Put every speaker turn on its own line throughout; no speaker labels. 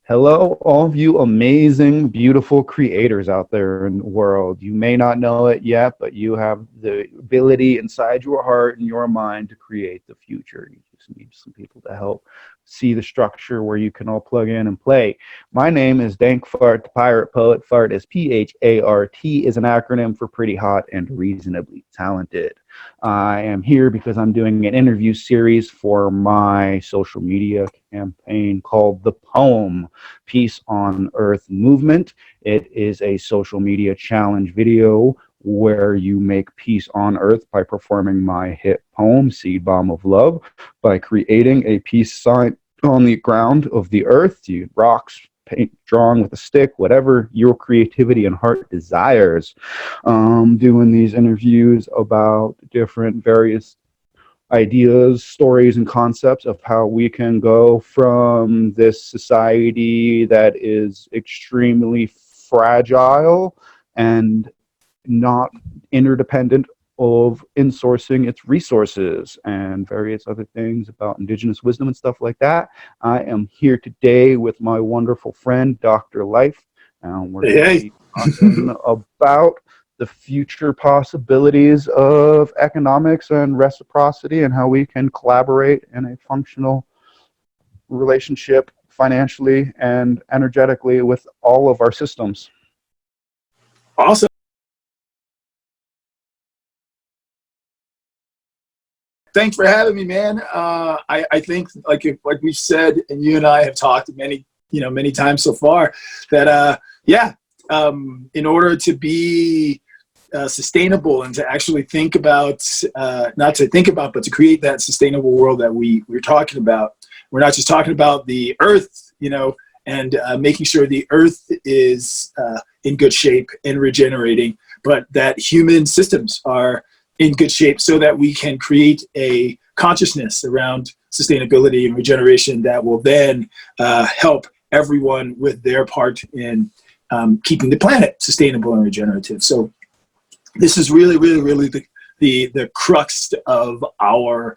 Hello, all of you amazing, beautiful creators out there in the world. You may not know it yet, but you have the ability inside your heart and your mind to create the future. You just need some people to help see the structure where you can all plug in and play. My name is Dank P.H.A.R.T, the pirate poet. P.H.A.R.T is P.H.A.R.T is an acronym for pretty hot and reasonably talented. I am here because I'm doing an interview series for my social media campaign called the P.O.E.M, Peace on Earth movement. It is a social media challenge video where you make peace on earth by performing my hit poem, Seed Bomb of Love, by creating a peace sign on the ground of the earth. You rocks, paint, drawing with a stick, whatever your creativity and heart desires. Doing these interviews about different various ideas, stories, and concepts of how we can go from this society that is extremely fragile and not interdependent of insourcing its resources and various other things about indigenous wisdom and stuff like that. I am here today with my wonderful friend, Dr. Life, and we're going to be talking about the future possibilities of economics and reciprocity and how we can collaborate in a functional relationship financially and energetically with all of our systems.
Awesome. Thanks for having me, man. I think, like we've said, and you and I have talked many times so far, that in order to be sustainable and to actually think about, not to think about, but to create that sustainable world that we're talking about. We're not just talking about the earth, and making sure the earth is in good shape and regenerating, but that human systems are in good shape so that we can create a consciousness around sustainability and regeneration that will then help everyone with their part in keeping the planet sustainable and regenerative. So this is really the crux of our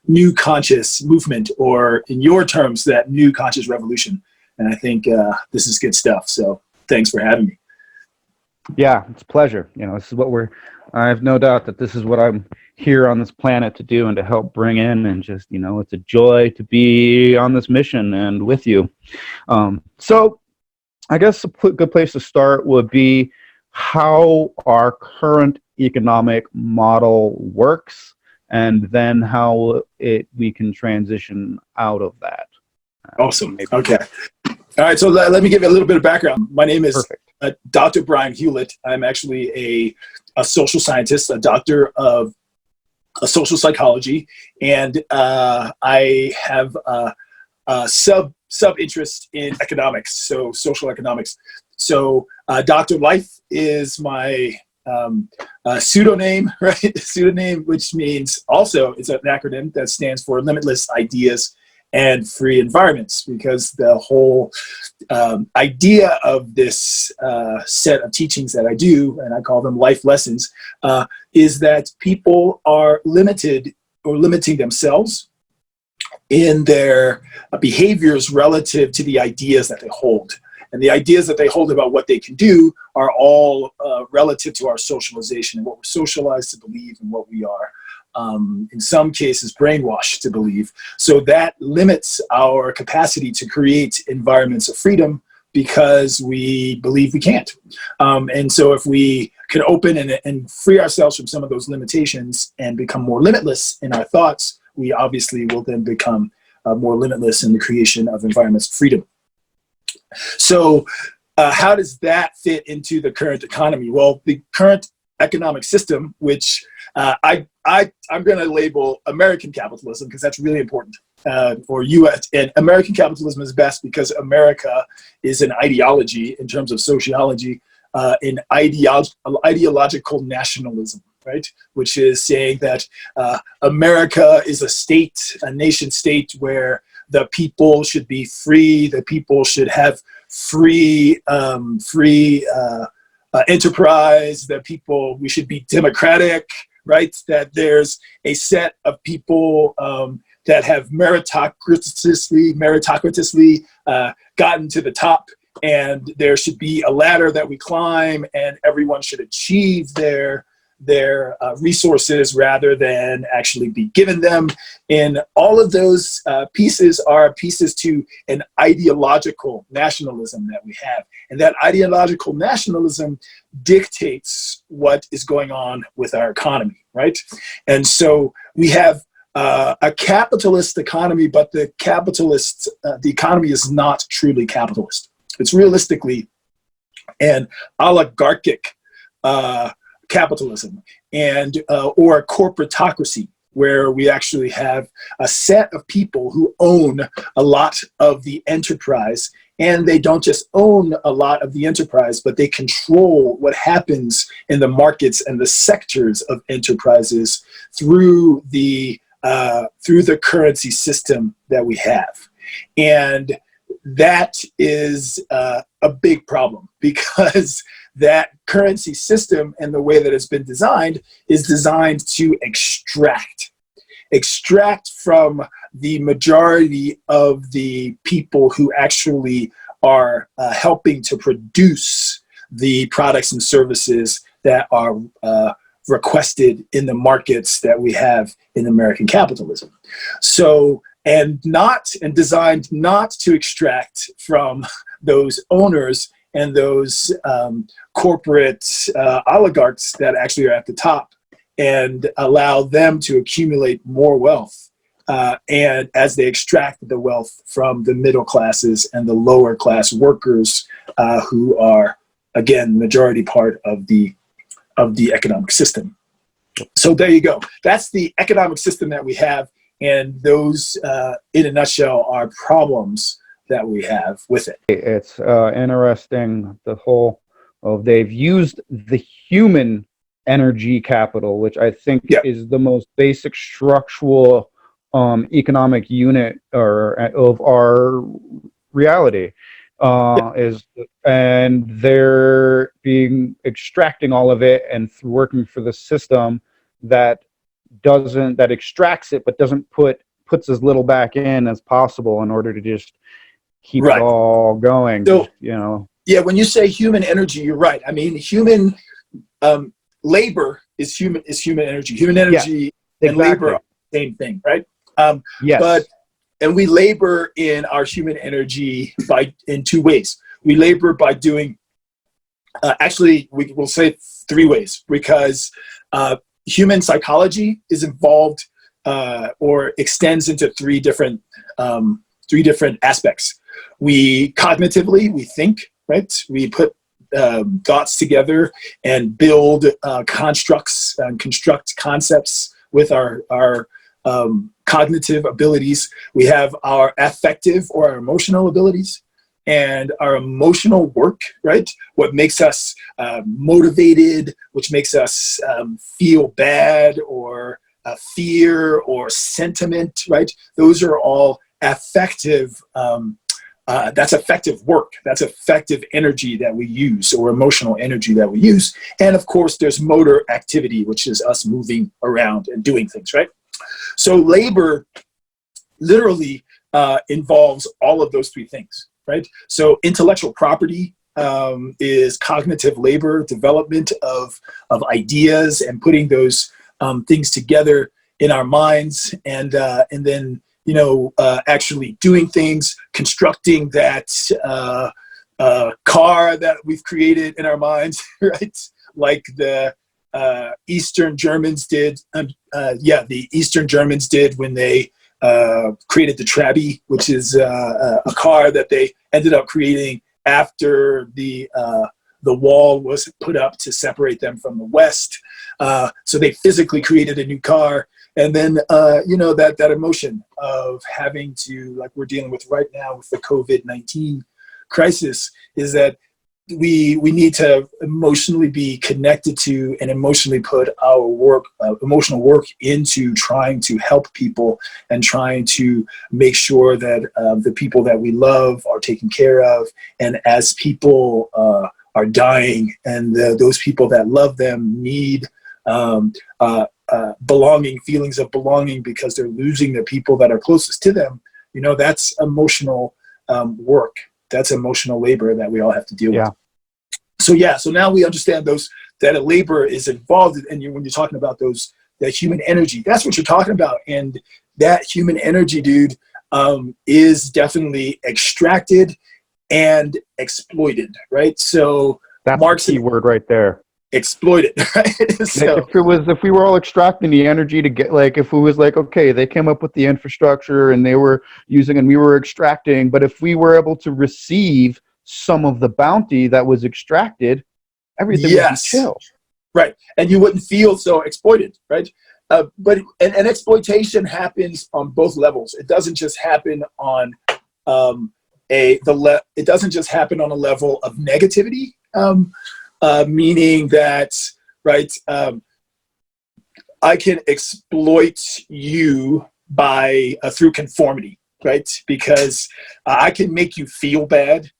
new conscious movement, or in your terms, that new conscious revolution. And I think this is good stuff. So thanks for having me.
Yeah, it's a pleasure. This is what I have no doubt that this is what I'm here on this planet to do and to help bring in, and just, it's a joy to be on this mission and with you. So I guess a good place to start would be how our current economic model works, and then how we can transition out of that.
Awesome. Okay. All right. So let me give you a little bit of background. My name is Dr. Brian Hewlett. I'm actually a social scientist, a doctor of social psychology, and I have a sub interest in economics, so social economics. So Dr. Life is my pseudonym, right? Pseudonym, which means also it's an acronym that stands for Limitless Ideas and Free Environments, because the whole idea of this set of teachings that I do, and I call them life lessons, is that people are limited or limiting themselves in their behaviors relative to the ideas that they hold. And the ideas that they hold about what they can do are all relative to our socialization and what we're socialized to believe and what we are, in some cases, brainwashed to believe. So that limits our capacity to create environments of freedom because we believe we can't. And so if we can open and free ourselves from some of those limitations and become more limitless in our thoughts, we obviously will then become more limitless in the creation of environments of freedom. So how does that fit into the current economy? Well, the current economic system, which I'm going to label American capitalism, because that's really important, or U.S. And American capitalism is best because America is an ideology in terms of sociology, in ideological nationalism, right? Which is saying that America is a state, a nation state, where the people should be free, the people should have free enterprise, that we should be democratic, right? That there's a set of people that have meritocratically gotten to the top, and there should be a ladder that we climb, and everyone should achieve their resources rather than actually be given them. And all of those pieces are pieces to an ideological nationalism that we have. And that ideological nationalism dictates what is going on with our economy, right? And so we have a capitalist economy, but the economy is not truly capitalist. It's realistically an oligarchic capitalism, and or a corporatocracy, where we actually have a set of people who own a lot of the enterprise, and they don't just own a lot of the enterprise, but they control what happens in the markets and the sectors of enterprises through the currency system that we have. And that is a big problem, because that currency system and the way that it's been designed is designed to extract from the majority of the people who actually are helping to produce the products and services that are requested in the markets that we have in American capitalism. So, and designed not to extract from those owners and those corporate oligarchs that actually are at the top, and allow them to accumulate more wealth. And as they extract the wealth from the middle classes and the lower class workers, who are, again, majority part of the economic system. So there you go. That's the economic system that we have. And those, in a nutshell, are problems that we have with it.
It's interesting, the whole, they've used the human energy capital, which I think is the most basic structural economic unit of our reality. And they're extracting all of it and working for the system that extracts it, but doesn't puts as little back in as possible in order to just keep it all going.
So,
yeah,
when you say human energy, you're right. I mean, human labor is human energy. Human energy and labor are the same thing, right?
Yes.
And we labor in our human energy in two ways. We labor by doing, actually, we will say three ways, because human psychology is involved or extends into three different aspects. We think, right? We put thoughts together and build constructs and construct concepts with our cognitive abilities. We have our affective or our emotional abilities, and our emotional work, right? What makes us motivated, which makes us feel bad, or fear or sentiment, right? Those are all affective. That's effective work. That's effective energy that we use, or emotional energy that we use. And of course, there's motor activity, which is us moving around and doing things, right? So labor literally involves all of those three things, right? So intellectual property is cognitive labor, development of ideas and putting those things together in our minds, and then actually doing things, constructing that car that we've created in our minds, right? Like the Eastern Germans did. The Eastern Germans did when they created the Trabi, which is a car that they ended up creating after the wall was put up to separate them from the West. So they physically created a new car. And then, that emotion of having to, like we're dealing with right now with the COVID-19 crisis, is that we need to emotionally be connected to and emotionally put our work, emotional work, into trying to help people and trying to make sure that the people that we love are taken care of. And as people are dying, and those people that love them need belonging, feelings of belonging because they're losing the people that are closest to them, you know, that's emotional work. That's emotional labor that we all have to deal with. So so now we understand that a labor is involved, and when you're talking about that human energy, that's what you're talking about. And that human energy, dude, is definitely extracted and exploited, right? So
that's the key word right there.
Exploited, right? So,
like if we were all extracting the energy to get, like, if it was like, okay, they came up with the infrastructure and they were using and we were extracting, but if we were able to receive some of the bounty that was extracted, everything would be chill.
Right. And you wouldn't feel so exploited, right? But exploitation happens on both levels. It doesn't just happen on it doesn't just happen on a level of negativity, meaning that, right, I can exploit you by through conformity, right? Because I can make you feel bad.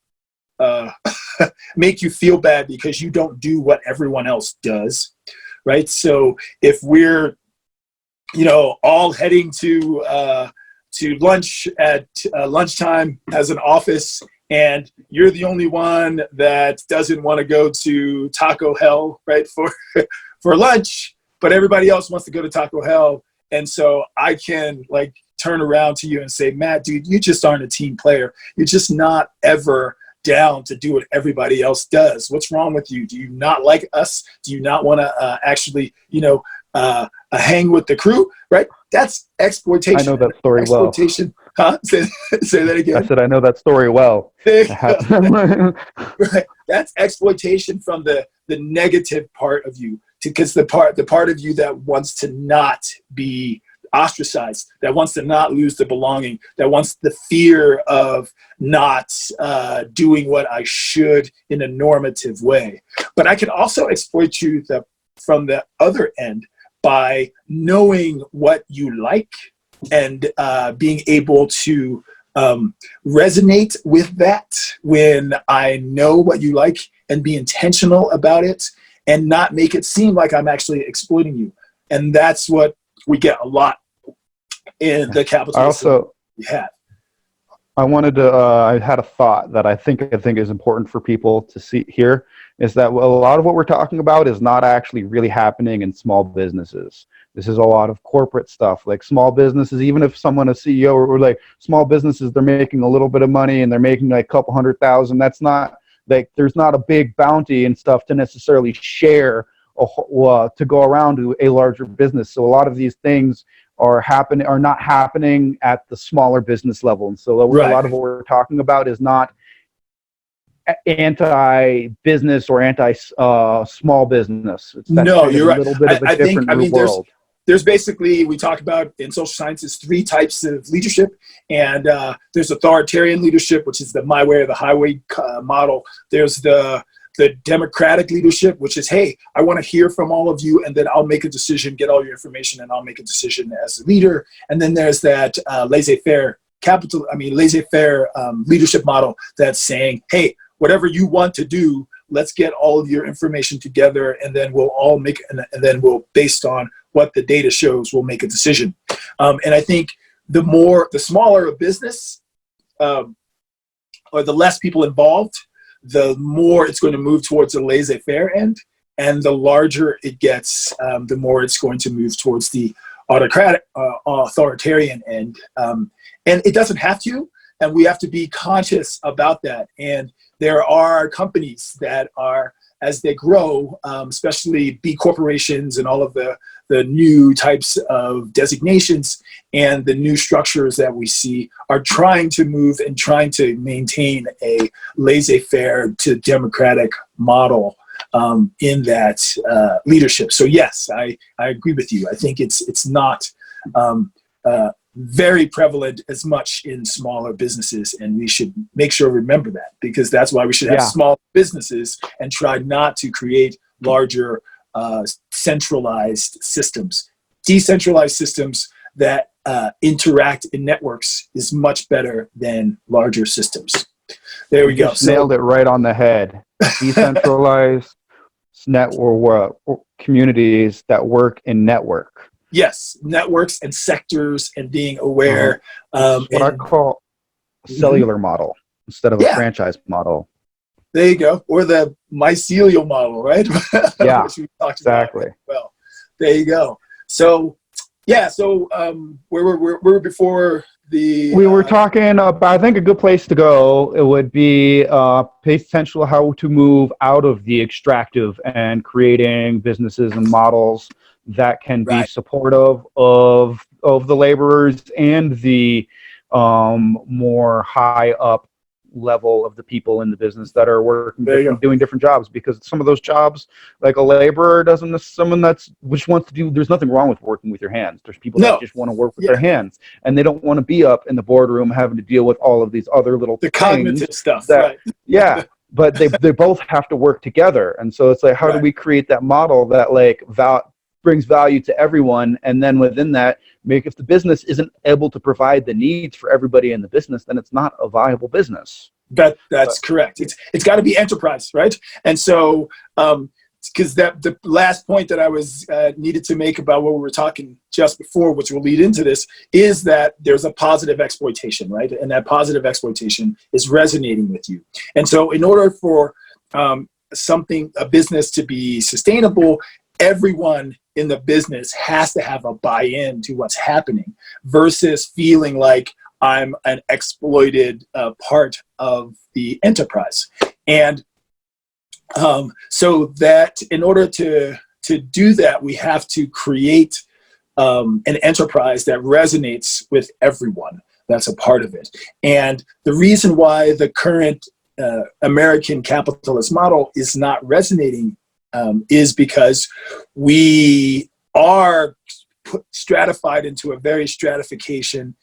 Make you feel bad because you don't do what everyone else does, right? So if we're, you know, all heading to lunch at lunchtime as an office, and you're the only one that doesn't want to go to Taco Hell, right, for lunch, but everybody else wants to go to Taco Hell, and so I can, like, turn around to you and say, Matt, dude, you just aren't a team player. You're just not ever down to do what everybody else does. What's wrong with you? Do you not like us? Do you not want to actually, you know, hang with the crew? Right? That's exploitation.
I know that story well.
Exploitation. Huh? Say that again.
I said I know that story well.
Right. That's exploitation from the negative part of you, because the part of you that wants to not be ostracized, that wants to not lose the belonging, that wants the fear of not doing what I should in a normative way. But I can also exploit you from the other end by knowing what you like and being able to resonate with that when I know what you like, and be intentional about it and not make it seem like I'm actually exploiting you. And that's what we get a lot in the capitalist system we have.
I wanted to, I had a thought that I think is important for people to see here, is that a lot of what we're talking about is not actually really happening in small businesses. This is a lot of corporate stuff, like small businesses. Even if someone, a CEO, or like small businesses, they're making a little bit of money and they're making like a couple $100,000. That's not like, there's not a big bounty and stuff to necessarily share to go around to a larger business. So a lot of these things are not happening at the smaller business level. And so a lot of what we're talking about is not anti-business or anti-small business.
No, you're right.
A little bit of a different world.
There's basically, we talk about in social sciences 3 types of leadership, and there's authoritarian leadership, which is the my way or the highway model. There's the democratic leadership, which is, hey, I want to hear from all of you, and then I'll make a decision, get all your information, and I'll make a decision as a leader. And then there's that laissez-faire leadership model that's saying, hey, whatever you want to do, let's get all of your information together, and then we'll all make, and then we'll, based on what the data shows, we'll make a decision. And I think the smaller a business, or the less people involved, the more it's going to move towards the laissez-faire end, and the larger it gets, the more it's going to move towards the authoritarian end. And it doesn't have to, and we have to be conscious about that. And there are companies that are, as they grow, especially B corporations and all of the new types of designations and the new structures that we see, are trying to move and trying to maintain a laissez-faire to democratic model in that leadership. So yes, I agree with you. I think it's not very prevalent as much in smaller businesses, and we should make sure we remember that, because that's why we should have small businesses and try not to create larger centralized systems. Decentralized systems that interact in networks is much better than larger systems. There we go.
Nailed it right on the head. Decentralized network. communities that work in network.
Yes, networks and sectors and being aware.
It's what I call a cellular model instead of a franchise model.
There you go. Or the mycelial model, right?
Yeah,
which we talked
exactly.
about. Well, there you go. So, yeah. So, where were before the?
We were talking about, I think a good place to go, it would be pay attention to how to move out of the extractive and creating businesses and models that can be supportive of the laborers and the more high up level of the people in the business that are working doing different jobs, because some of those jobs, like a laborer doesn't, someone that's which wants to do, there's nothing wrong with working with your hands. There's people that just want to work with their hands, and they don't want to be up in the boardroom having to deal with all of these other little
cognitive stuff
that, but they both have to work together. And so it's like, how do we create that model that like brings value to everyone, and then within that, if the business isn't able to provide the needs for everybody in the business, then it's not a viable business.
That's correct. It's got to be enterprise, right? And so, because the last point that I was needed to make about what we were talking just before, which will lead into this, is that there's a positive exploitation, right? And that positive exploitation is resonating with you. And so, in order for a business to be sustainable, everyone in the business has to have a buy-in to what's happening, versus feeling like I'm an exploited part of the enterprise. And so that in order to do that, we have to create an enterprise that resonates with everyone that's a part of it. And the reason why the current American capitalist model is not resonating is because we are stratified into a very stratification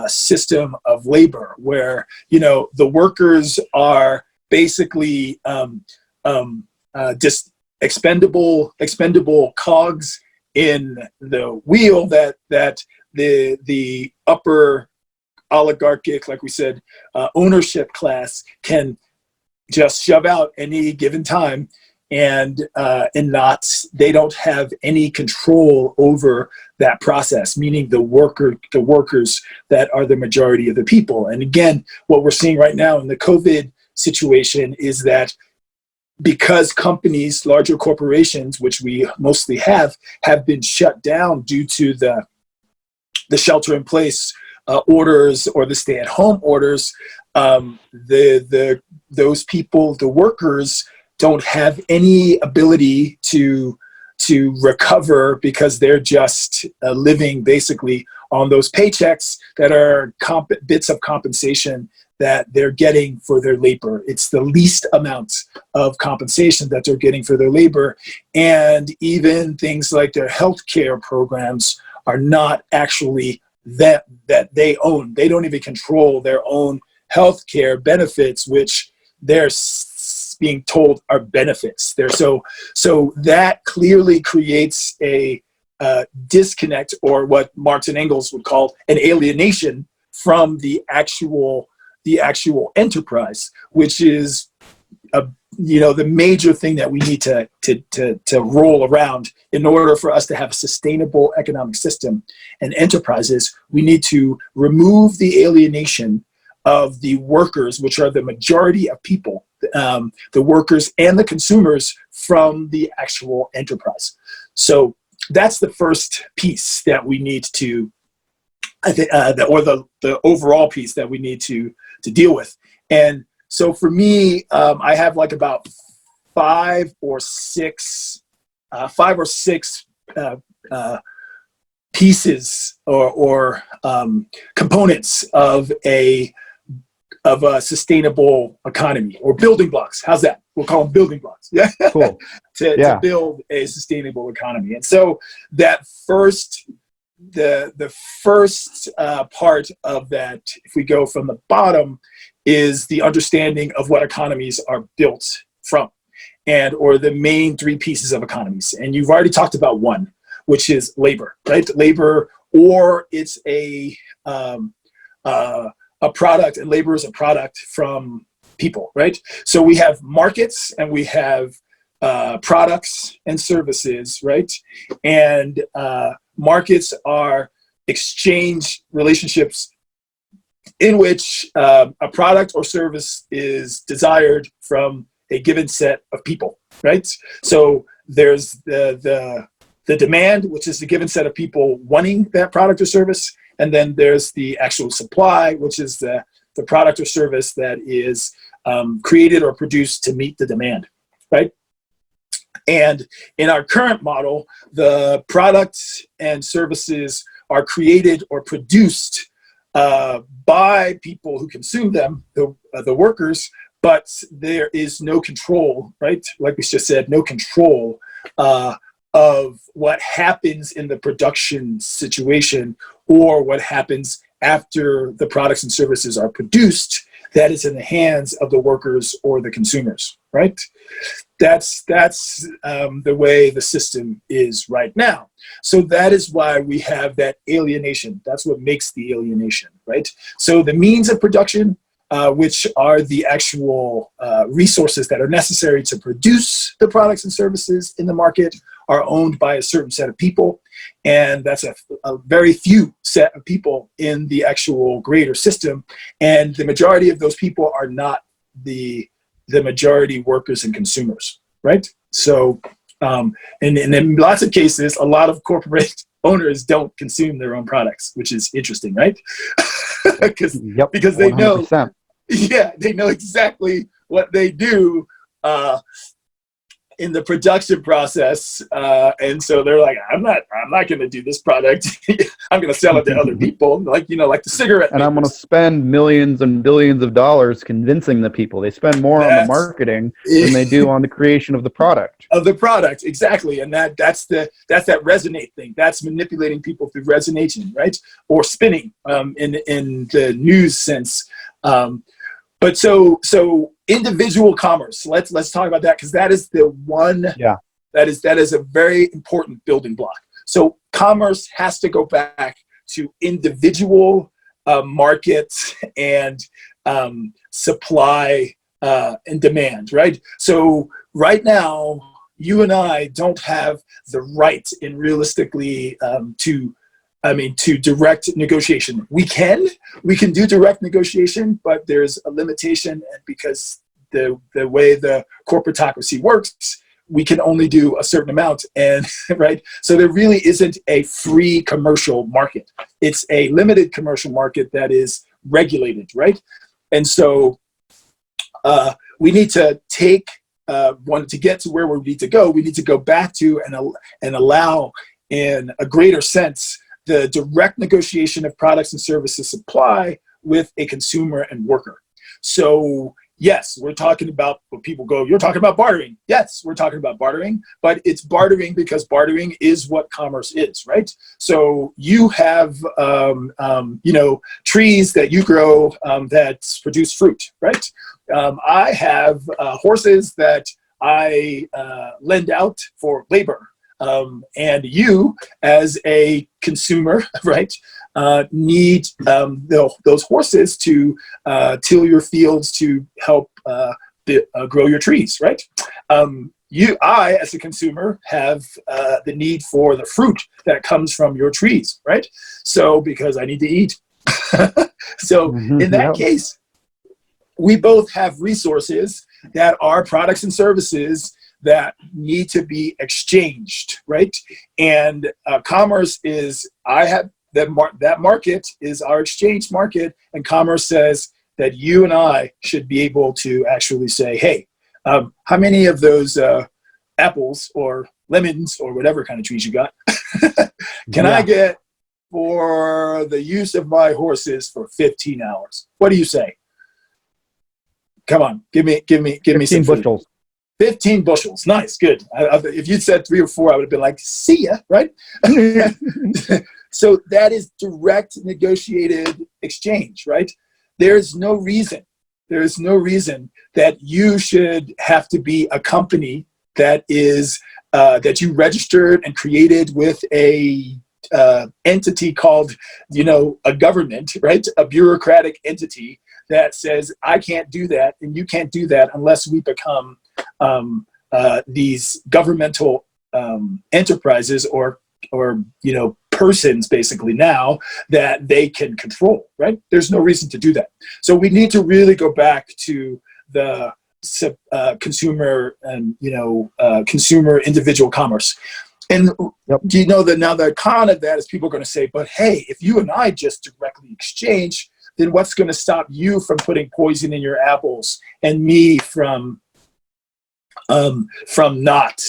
system of labor, where the workers are basically just expendable cogs in the wheel that the upper oligarchic, like we said, ownership class can just shove out any given time, and they don't have any control over that process, meaning the workers that are the majority of the people. And again, what we're seeing right now in the COVID situation is that because companies, larger corporations, which we mostly have been shut down due to the shelter-in-place orders or the stay-at-home orders, those people, the workers, don't have any ability to recover, because they're just living basically on those paychecks that are bits of compensation that they're getting for their labor. It's the least amount of compensation that they're getting for their labor. And even things like their healthcare programs are not actually that they own. They don't even control their own healthcare benefits, which they're being told are benefits. So that clearly creates a disconnect, or what Marx and Engels would call an alienation from the actual enterprise, which is the major thing that we need to roll around in order for us to have a sustainable economic system and enterprises. We need to remove the alienation of the workers, which are the majority of people, the workers and the consumers, from the actual enterprise. So that's the first piece that we need to, I think, or the overall piece that we need to deal with. And so for me, I have like about five or six pieces or components of a sustainable economy, or building blocks. How's that? We'll call them building blocks. Yeah.
Cool.
to build a sustainable economy. And so that the first part of that, if we go from the bottom, is the understanding of what economies are built from, or the main three pieces of economies. And you've already talked about one, which is labor, right? Labor, or it's a product, and labor is a product from people, right? So we have markets and we have products and services, right? And markets are exchange relationships in which a product or service is desired from a given set of people, right? So there's the demand, which is the given set of people wanting that product or service, and then there's the actual supply, which is the product or service that is created or produced to meet the demand, right? And in our current model, the products and services are created or produced by people who consume them, the workers, but there is no control, right? Like we just said, no control of what happens in the production situation or what happens after the products and services are produced. That is in the hands of the workers or the consumers, right? That's the way the system is right now. So that is why we have that alienation. That's what makes the alienation, right? So the means of production, which are the actual resources that are necessary to produce the products and services in the market, are owned by a certain set of people. And that's a very few set of people in the actual greater system. And the majority of those people are not the majority workers and consumers, right? So, and in lots of cases, a lot of corporate owners don't consume their own products, which is interesting, right? because they
100%.
know, yeah, they know exactly what they do in the production process, and so they're like, I'm not going to do this product. I'm going to sell it to other people, like like the cigarette.
And I'm going to spend millions and billions of dollars convincing the people. They spend more on the marketing than they do on the creation of the product.
Of the product, exactly, and that's that resonate thing. That's manipulating people through resonation, right, or spinning in the news sense. But so individual commerce. Let's talk about that, because that is the one.
Yeah.
That is a very important building block. So commerce has to go back to individual markets and supply and demand, right? So right now, you and I don't have the right in realistically to direct negotiation. We can do direct negotiation, but there's a limitation, and because the way the corporatocracy works, we can only do a certain amount, and right. So there really isn't a free commercial market. It's a limited commercial market that is regulated, right? And so we need to take to get to where we need to go. We need to go back to and allow, in a greater sense, the direct negotiation of products and services supply with a consumer and worker. So yes, we're talking about what people go, you're talking about bartering. Yes, we're talking about bartering, but it's bartering because bartering is what commerce is, right? So you have, trees that you grow that produce fruit, right? I have horses that I lend out for labor. And you, as a consumer, right, need those horses to till your fields to help grow your trees, right? I, as a consumer, have the need for the fruit that comes from your trees, right? So because I need to eat. So in that case, we both have resources that are products and services that need to be exchanged, right? And commerce is, that market is our exchange market, and commerce says that you and I should be able to actually say, hey, how many of those apples or lemons or whatever kind of trees you got can I get for the use of my horses for 15 hours? What do you say? Come on, give me
15 bushels.
15 bushels. Nice, good. If you'd said 3 or 4, I would have been like, see ya, right? So that is direct negotiated exchange, right? There's no reason that you should have to be a company that is that you registered and created with a entity called, a government, right? A bureaucratic entity that says, I can't do that and you can't do that unless we become these governmental enterprises or persons basically now that they can control, right? There's no reason to do that. So we need to really go back to the consumer and consumer individual commerce. And do you know that now the con of that is people are going to say, but hey, if you and I just directly exchange, then what's going to stop you from putting poison in your apples and me from not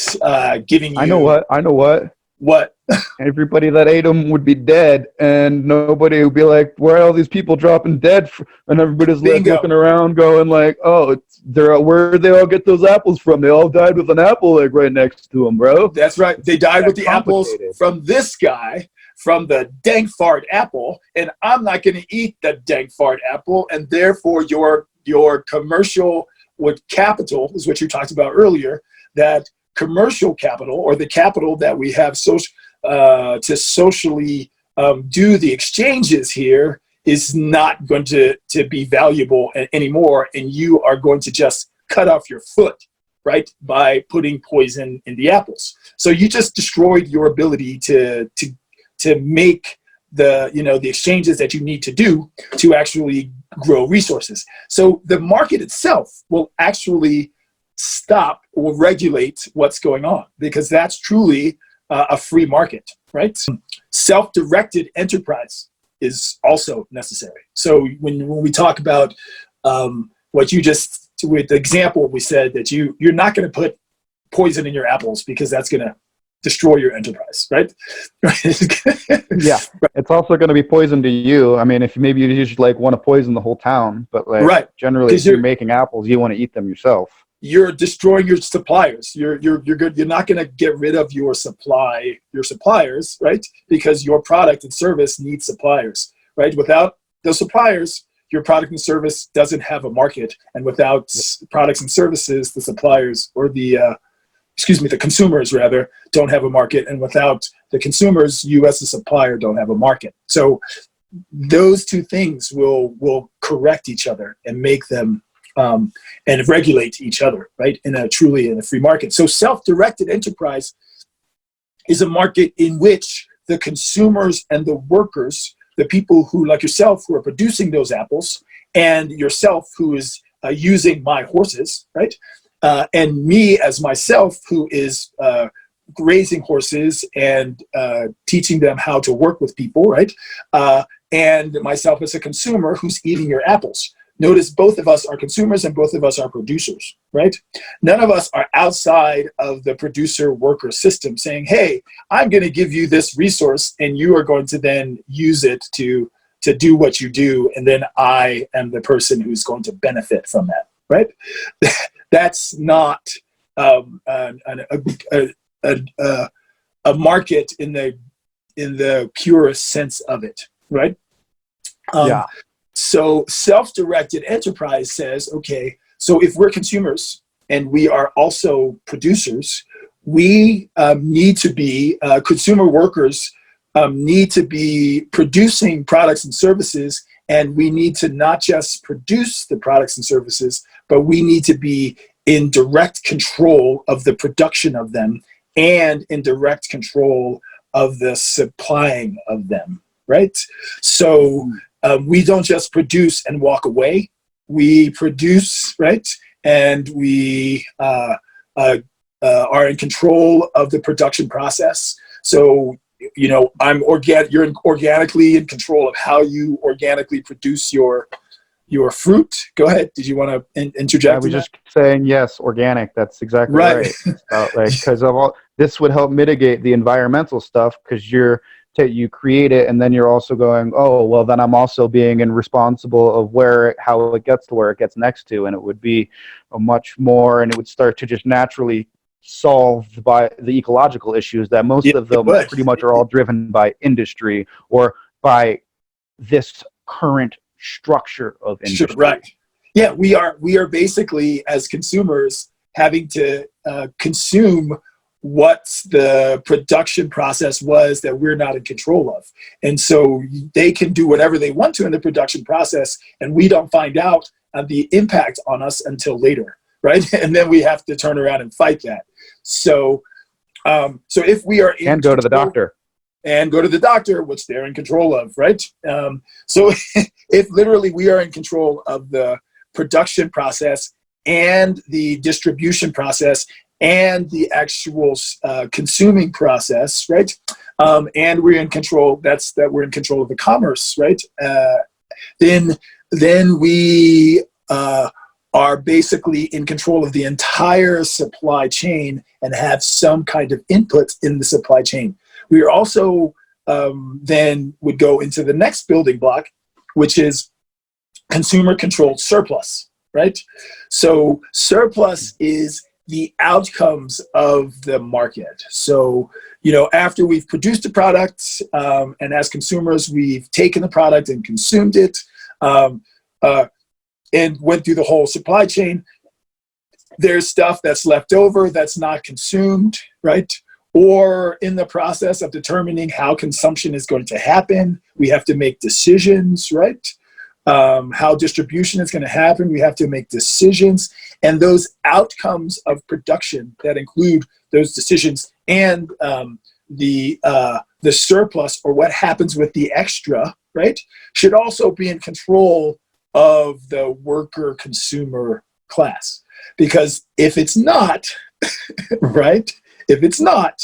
giving you?
I know what.
What?
Everybody that ate them would be dead, and nobody would be like, where are all these people dropping dead? And everybody's like looking around going like, oh, where did they all get those apples from? They all died with an apple egg right next to them, bro.
That's right. They died with the apples from this guy, from the Dank P.H.A.R.T apple, and I'm not going to eat the Dank P.H.A.R.T apple, and therefore your commercial with capital is what you talked about earlier, that commercial capital, or the capital that we have to socially do the exchanges here, is not going to be valuable anymore, and you are going to just cut off your foot, right, by putting poison in the apples. So you just destroyed your ability to make the exchanges that you need to do to actually grow resources. So the market itself will actually stop or regulate what's going on, because that's truly a free market, right? Self-directed enterprise is also necessary. So when we talk about what you just, with the example, we said that you're not going to put poison in your apples because that's going to destroy your enterprise, right?
Yeah, it's also going to be poison to you. I mean, if maybe you just like want to poison the whole town, but like generally, if you're making apples, you want to eat them yourself.
You're destroying your suppliers. You're good. You're not going to get rid of your suppliers, right? Because your product and service needs suppliers, right? Without those suppliers, your product and service doesn't have a market. And without products and services, the suppliers, or the consumers rather, don't have a market. And without the consumers, you as a supplier don't have a market. So those two things will correct each other and make them and regulate each other, right? Truly in a free market. So self-directed enterprise is a market in which the consumers and the workers, the people who, like yourself, who are producing those apples, and yourself, who is using my horses, right? And me as myself, who is raising horses and teaching them how to work with people, right? And myself as a consumer who's eating your apples. Notice both of us are consumers and both of us are producers, right? None of us are outside of the producer-worker system saying, hey, I'm going to give you this resource and you are going to then use it to do what you do, and then I am the person who's going to benefit from that, right? That's not a market in the purest sense of it, right? So self-directed enterprise says, okay, so if we're consumers and we are also producers, we need to be, consumer workers need to be producing products and services, and we need to not just produce the products and services, but we need to be in direct control of the production of them and in direct control of the supplying of them, right? So we don't just produce and walk away. We produce, right? And we are in control of the production process. So, you're organically in control of how you organically produce your fruit. Go ahead. Did you want to interject?
I was just saying, yes, organic. That's exactly right. Because of all this would help mitigate the environmental stuff, because you create it, and then you're also going, oh, well, then I'm also being responsible of how it gets to where it gets next to, and it would be a much more, and it would start to just naturally solve by the ecological issues that most of them pretty much are all driven by industry or by this current structure of industry.
Sure, right. Yeah, we are basically, as consumers, having to consume what the production process was that we're not in control of. And so they can do whatever they want to in the production process, and we don't find out the impact on us until later, right? And then we have to turn around and fight that. So, so if we are in
and go to the doctor.
And go to the doctor, which they're in control of, right? So if literally we are in control of the production process and the distribution process and the actual consuming process, right? And we're in control, we're in control of the commerce, right? Then we are basically in control of the entire supply chain and have some kind of input in the supply chain. We are also then would go into the next building block, which is consumer-controlled surplus, right? So surplus is the outcomes of the market. So, you know, after we've produced a product and as consumers, we've taken the product and consumed it and went through the whole supply chain, there's stuff that's left over that's not consumed, right? Or in the process of determining how consumption is going to happen, we have to make decisions, right? How distribution is going to happen, we have to make decisions. And those outcomes of production that include those decisions and the surplus, or what happens with the extra, right, should also be in control of the worker consumer class. Because if it's not, right, if it's not,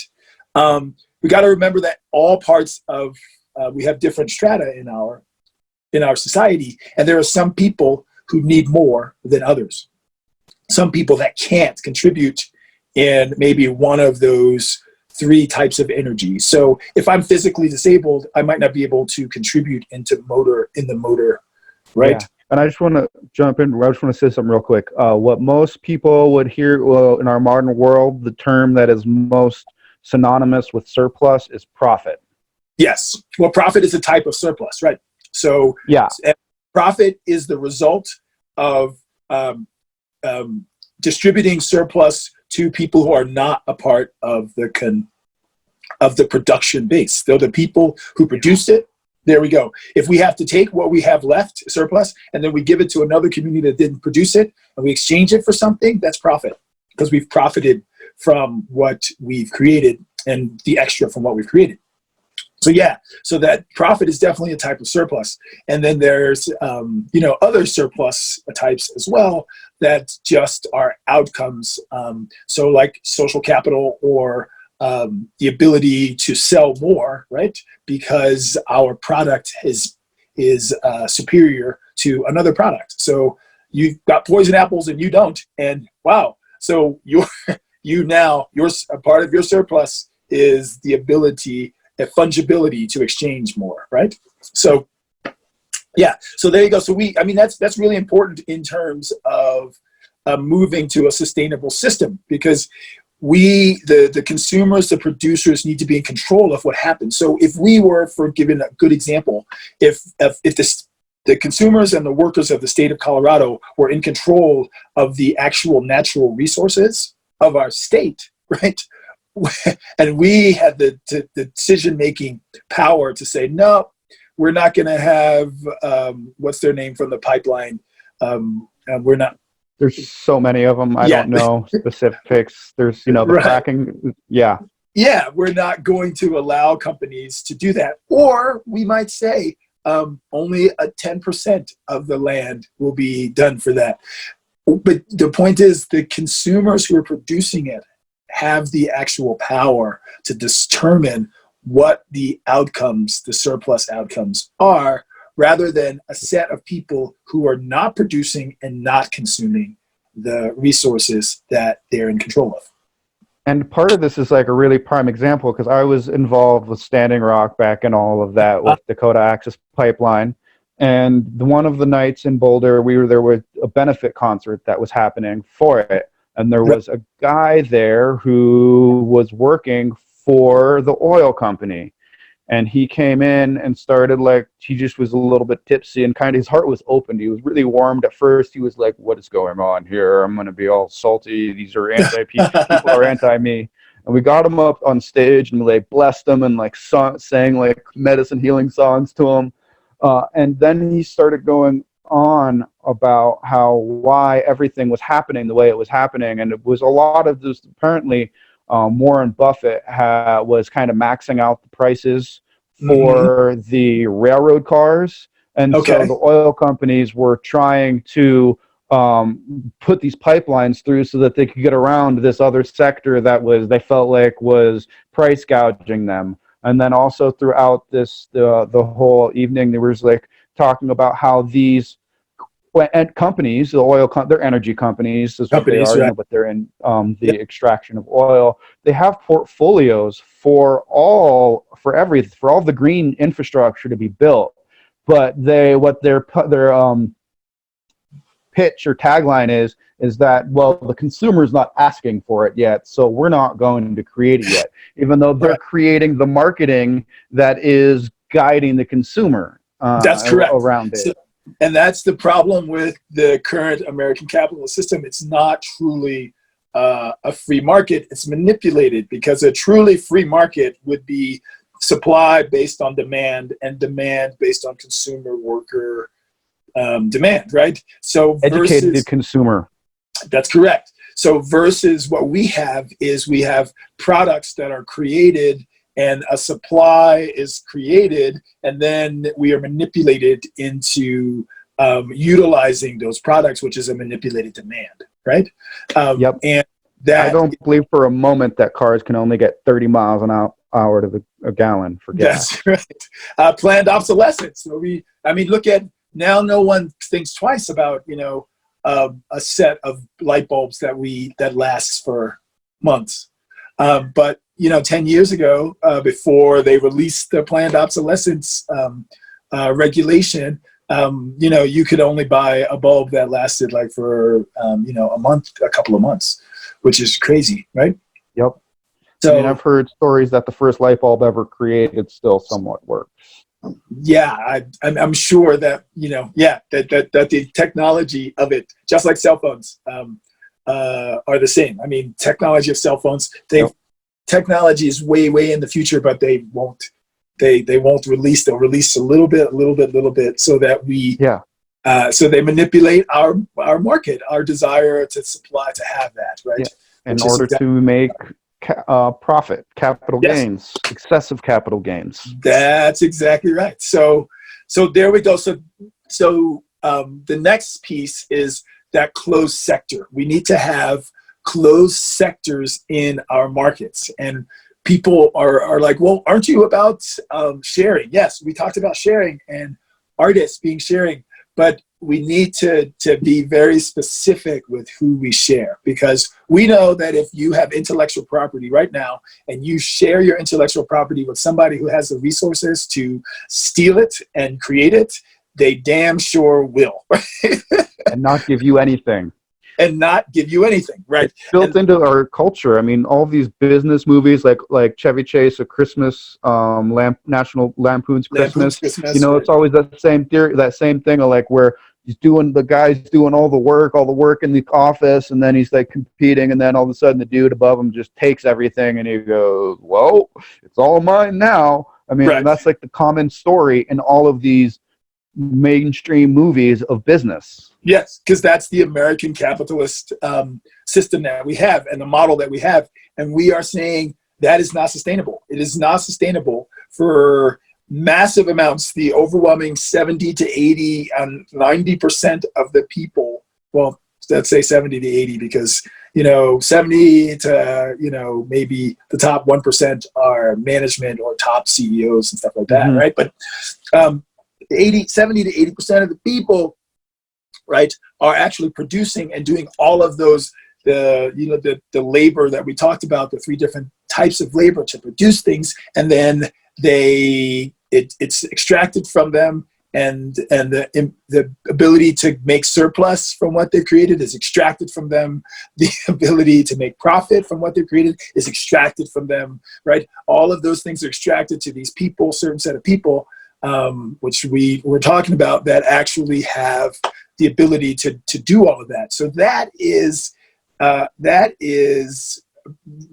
we got to remember that all parts of, we have different strata in our society, and there are some people who need more than others. Some people that can't contribute in maybe one of those three types of energy. So if I'm physically disabled, I might not be able to contribute in the motor, right?
Yeah. And I just want to jump in. I just want to say something real quick. What most people would hear, well, in our modern world, the term that is most synonymous with surplus is profit.
Yes. Well, profit is a type of surplus, right? So
yeah,
profit is the result of distributing surplus to people who are not a part of the production base. They're the people who produced it. There we go. If we have to take what we have left, surplus, and then we give it to another community that didn't produce it, and we exchange it for something, that's profit, because we've profited from what we've created and the extra from what we've created. So yeah, so that profit is definitely a type of surplus. And then there's, you know, other surplus types as well that just are outcomes. So like social capital, or the ability to sell more, right? Because our product is superior to another product. So you've got poison apples and you don't, and wow. So a part of your surplus is the ability, a fungibility to exchange more, right? So yeah, so there you go. So that's really important in terms of moving to a sustainable system, because the consumers, the producers, need to be in control of what happens. So if we were, for giving a good example, if the consumers and the workers of the state of Colorado were in control of the actual natural resources of our state, right? And we had the decision-making power to say, no, we're not going to have, what's their name from the pipeline? We're not.
There's so many of them. I don't know specifics. There's, the fracking. Yeah.
Yeah, we're not going to allow companies to do that. Or we might say only 10% of the land will be done for that. But the point is, the consumers who are producing it have the actual power to determine what the outcomes, the surplus outcomes are, rather than a set of people who are not producing and not consuming the resources that they're in control of.
And part of this is like a really prime example, because I was involved with Standing Rock back in all of that with Dakota Access Pipeline. And one of the nights in Boulder, we were there with a benefit concert that was happening for it. And there was a guy there who was working for the oil company. And he came in and started, like, he just was a little bit tipsy, and kind of his heart was opened. He was really warmed at first. He was like, what is going on here? I'm going to be all salty. These are people are anti-me. And we got him up on stage and like blessed him and like sang like medicine healing songs to him. And then he started going on about why everything was happening the way it was happening, and it was a lot of this. Apparently, Warren Buffett was kind of maxing out the prices for the railroad cars, and so the oil companies were trying to put these pipelines through so that they could get around this other sector that they felt like was price gouging them. And then also throughout the whole evening, there was like talking about how these companies, they're energy companies, is what they are,
right.
but they're in the extraction of oil. They have portfolios for all the green infrastructure to be built, but what their pitch or tagline is that, well, the consumer's not asking for it yet, so we're not going to create it yet, even though they're creating the marketing that is guiding the consumer
That's correct.
around it.
And that's the problem with the current American capitalist system. It's not truly a free market. It's manipulated, because a truly free market would be supply based on demand, and demand based on consumer worker demand, right? So
educated consumer.
That's correct. So versus what we have products that are created, and a supply is created, and then we are manipulated into utilizing those products, which is a manipulated demand, right?
Yep.
And that,
I don't believe for a moment that cars can only get 30 miles an hour to a gallon for gas.
That's right. Planned obsolescence. So look at now. No one thinks twice about a set of light bulbs that lasts for months. But 10 years ago, before they released the planned obsolescence regulation, you could only buy a bulb that lasted like for a couple of months, which is crazy, right?
Yep.
So
I've heard stories that the first light bulb ever created still somewhat works.
Yeah, I'm sure that that the technology of it, just like cell phones, are the same. I mean, technology of cell phones, technology is way in the future, but they won't release. They'll release a little bit, so that so they manipulate our market, our desire to supply, to have that, right?
Yeah. In order to make profit, capital gains, excessive capital gains.
That's exactly right. So there we go. So the next piece is that closed sector. We need to have closed sectors in our markets, and people are like, well, aren't you about sharing? Yes, we talked about sharing and artists being sharing, but we need to be very specific with who we share, because we know that if you have intellectual property right now and you share your intellectual property with somebody who has the resources to steal it and create it, they damn sure will.
And not give you anything.
Right?
It's built into our culture. I mean, all these business movies like Chevy Chase, A Christmas, National Lampoon's Christmas. It's always that same theory, that same thing of like where the guy's doing all the work in the office, and then he's like competing, and then all of a sudden the dude above him just takes everything, and he goes, "Well, it's all mine now." I mean, that's like the common story in all of these mainstream movies of business.
Yes, because that's the American capitalist system that we have, and the model that we have, and we are saying that is not sustainable. It is not sustainable for massive amounts, the overwhelming 70 to 80 and 90% of the people. Well, let's say 70 to 80, because 70 to maybe the top 1% are management or top CEOs and stuff like that, right? But 70 to 80% of the people, right, are actually producing and doing all of those, the labor that we talked about, the 3 different types of labor to produce things, and then it's extracted from them, and the ability to make surplus from what they've created is extracted from them. The ability to make profit from what they've created is extracted from them, right? All of those things are extracted to these people, certain set of people, which we're talking about, that actually have the ability to do all of that. So that is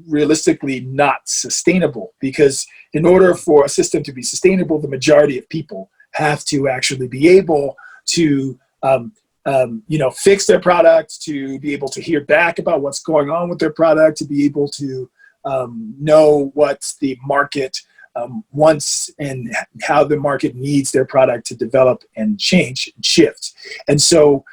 realistically not sustainable, because in order for a system to be sustainable, the majority of people have to actually be able to fix their product, to be able to hear back about what's going on with their product, to be able to know what the market wants and how the market needs their product to develop and change and shift. And so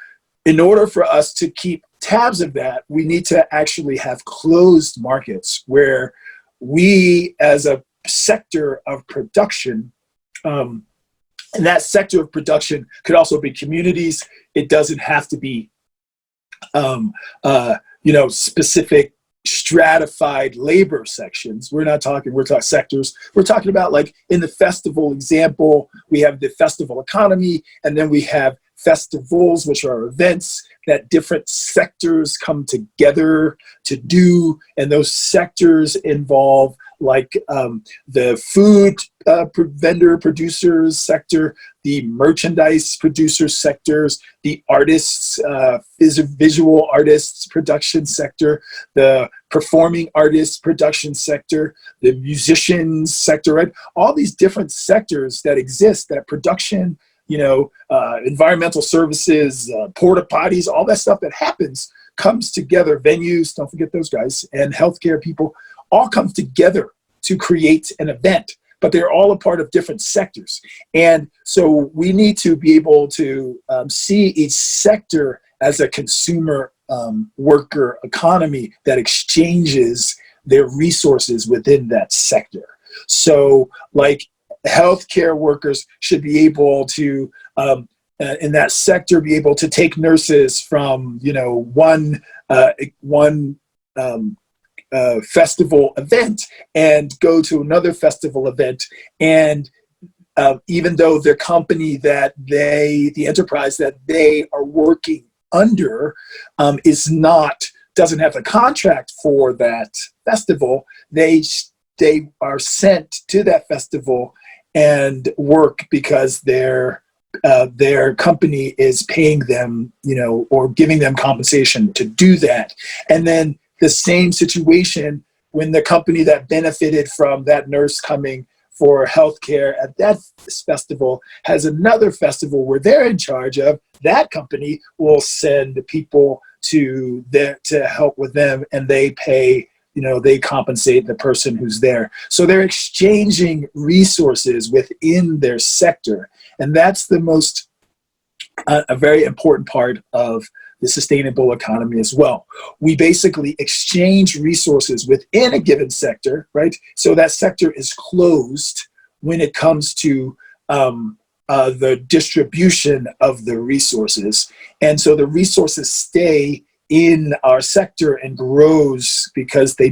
in order for us to keep tabs of that, we need to actually have closed markets where we, as a sector of production, and that sector of production could also be communities. It doesn't have to be, specific stratified labor sections. We're talking sectors. We're talking about, like in the festival example, we have the festival economy, and then we have festivals, which are events that different sectors come together to do. And those sectors involve like the food vendor producers sector, the merchandise producers sectors, the artists, visual artists production sector, the performing artists production sector, the musicians sector, right? All these different sectors that exist, that production, environmental services, porta potties, all that stuff that happens comes together. Venues, don't forget those guys, and healthcare people, all come together to create an event, but they're all a part of different sectors. And so we need to be able to see each sector as a consumer worker economy that exchanges their resources within that sector. So like healthcare workers should be able to, in that sector, be able to take nurses from, one festival event and go to another festival event. And even though the company the enterprise that they are working under doesn't have a contract for that festival, they are sent to that festival and work because their company is paying them, or giving them compensation to do that. And then the same situation when the company that benefited from that nurse coming for healthcare at that festival has another festival where they're in charge of, that company will send people to help with them, and they pay, they compensate the person who's there. So they're exchanging resources within their sector. And that's a very important part of the sustainable economy as well. We basically exchange resources within a given sector, right? So that sector is closed when it comes to the distribution of the resources. And so the resources stay in our sector and grows because the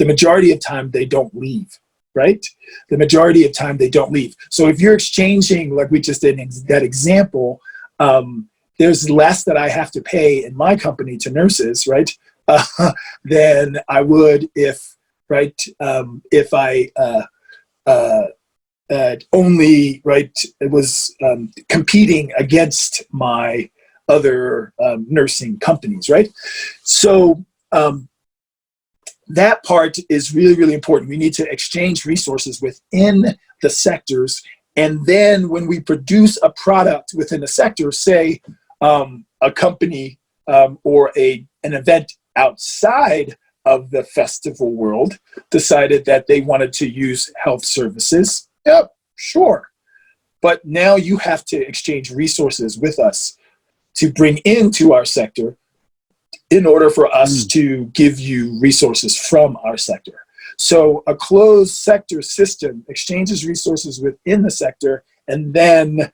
majority of time they don't leave, right? The majority of time they don't leave. So if you're exchanging, like we just did in that example, there's less that I have to pay in my company to nurses, right? Than I would if I only, it was competing against my other nursing companies, right? So that part is really, really important. We need to exchange resources within the sectors. And then when we produce a product within a sector, say a company or an event outside of the festival world decided that they wanted to use health services, yep, sure. But now you have to exchange resources with us to bring into our sector in order for us to give you resources from our sector. So a closed sector system exchanges resources within the sector and then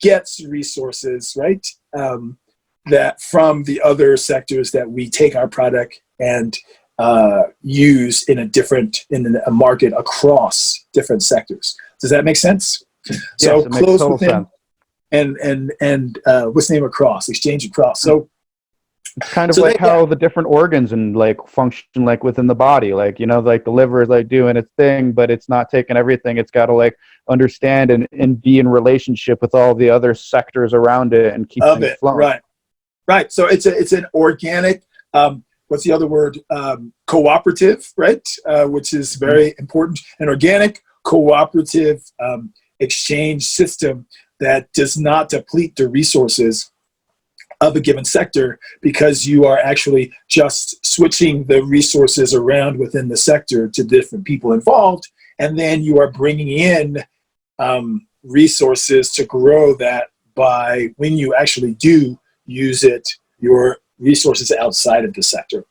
gets resources, right, that from the other sectors that we take our product and use in a market across different sectors. Does that make sense?
Yes,
so
it makes total sense.
And what's the name across? Exchange across. So
it's kind of like how the different organs and function within the body, like the liver is doing its thing, but it's not taking everything. It's got to understand and be in relationship with all the other sectors around it and keep things flowing.
Right. So it's an organic. What's the other word? Cooperative, right? Which is very important. An organic cooperative exchange system that does not deplete the resources of a given sector, because you are actually just switching the resources around within the sector to different people involved, and then you are bringing in resources to grow that by when you actually do use it, your resources outside of the sector,